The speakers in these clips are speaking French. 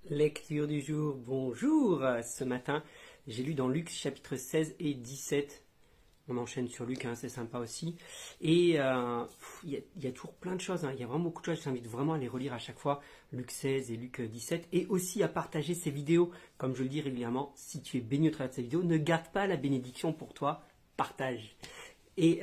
Lecture du jour, bonjour. Ce matin, j'ai lu dans Luc chapitre 16 et 17. On enchaîne sur Luc, c'est sympa aussi. Et il y a toujours plein de choses, il y a vraiment beaucoup de choses. Je t'invite vraiment à les relire à chaque fois, Luc 16 et Luc 17. Et aussi à partager ces vidéos, comme je le dis régulièrement, si tu es béni au travers de ces vidéos, ne garde pas la bénédiction pour toi, partage. Et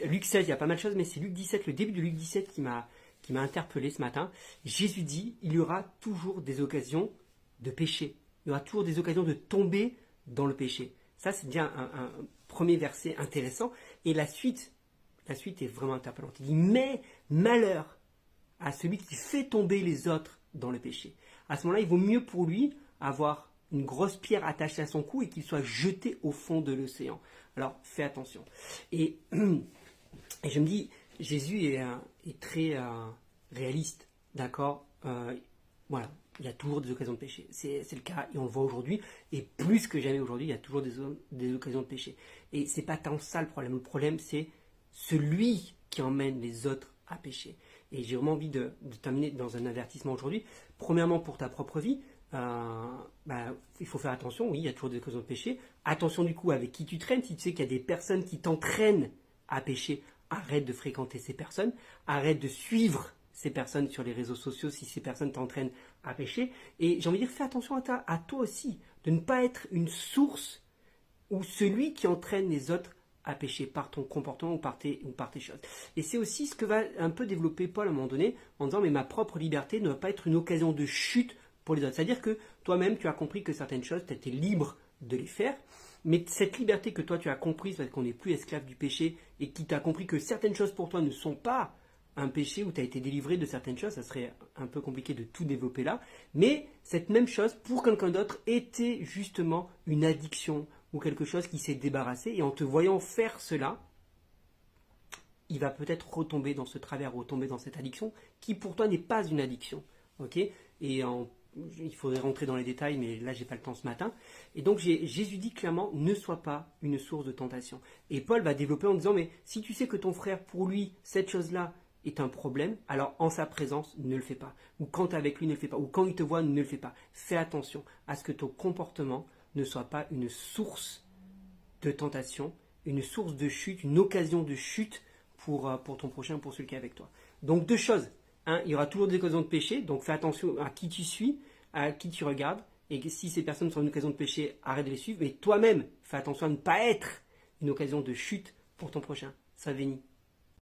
Luc 16, il y a pas mal de choses, mais c'est Luc 17, le début de Luc 17 qui m'a interpellé ce matin. Jésus dit, il y aura toujours des occasions de pécher. Il y aura toujours des occasions de tomber dans le péché. Ça, c'est déjà un premier verset intéressant. Et la suite est vraiment interpellante. Il dit, mais malheur à celui qui fait tomber les autres dans le péché. À ce moment-là, il vaut mieux pour lui avoir une grosse pierre attachée à son cou et qu'il soit jeté au fond de l'océan. Alors, fais attention. Et je me dis, Jésus est très réaliste, d'accord. Voilà, il y a toujours des occasions de pécher. C'est le cas, et on le voit aujourd'hui, et plus que jamais aujourd'hui, il y a toujours des occasions de pécher. Et c'est pas tant ça le problème. Le problème, c'est celui qui emmène les autres à pécher. Et j'ai vraiment envie de terminer dans un avertissement aujourd'hui. Premièrement, pour ta propre vie, il faut faire attention. Oui, il y a toujours des occasions de pécher. Attention du coup avec qui tu traînes. Si tu sais qu'il y a des personnes qui t'entraînent à pécher, arrête de fréquenter ces personnes. Arrête de suivre ces personnes sur les réseaux sociaux si ces personnes t'entraînent à pécher. Et j'ai envie de dire, fais attention à toi aussi, de ne pas être une source ou celui qui entraîne les autres à pécher par ton comportement ou par tes choses. Et c'est aussi ce que va un peu développer Paul à un moment donné en disant, mais ma propre liberté ne doit pas être une occasion de chute pour les autres. C'est-à-dire que toi-même, tu as compris que certaines choses, tu étais libre de les faire, mais cette liberté que toi, tu as comprise, parce qu'on n'est plus esclave du péché, et qui t'a compris que certaines choses pour toi ne sont pas un péché où tu as été délivré de certaines choses, ça serait un peu compliqué de tout développer là, mais cette même chose, pour quelqu'un d'autre, était justement une addiction, ou quelque chose qui s'est débarrassé, et en te voyant faire cela, il va peut-être retomber dans ce travers, retomber dans cette addiction, qui pour toi n'est pas une addiction. Ok. Il faudrait rentrer dans les détails, mais là j'ai pas le temps ce matin. Et donc Jésus dit clairement, ne sois pas une source de tentation. Et Paul va développer en disant, mais si tu sais que ton frère, pour lui, cette chose-là est un problème, alors en sa présence, ne le fais pas. Ou quand tu es avec lui, ne le fais pas. Ou quand il te voit, ne le fais pas. Fais attention à ce que ton comportement ne soit pas une source de tentation, une source de chute, une occasion de chute pour ton prochain, pour celui qui est avec toi. Donc deux choses. Il y aura toujours des occasions de péché, donc fais attention à qui tu suis, à qui tu regardes, et que si ces personnes sont une occasion de péché, arrête de les suivre, mais toi-même, fais attention à ne pas être une occasion de chute pour ton prochain. Sois béni.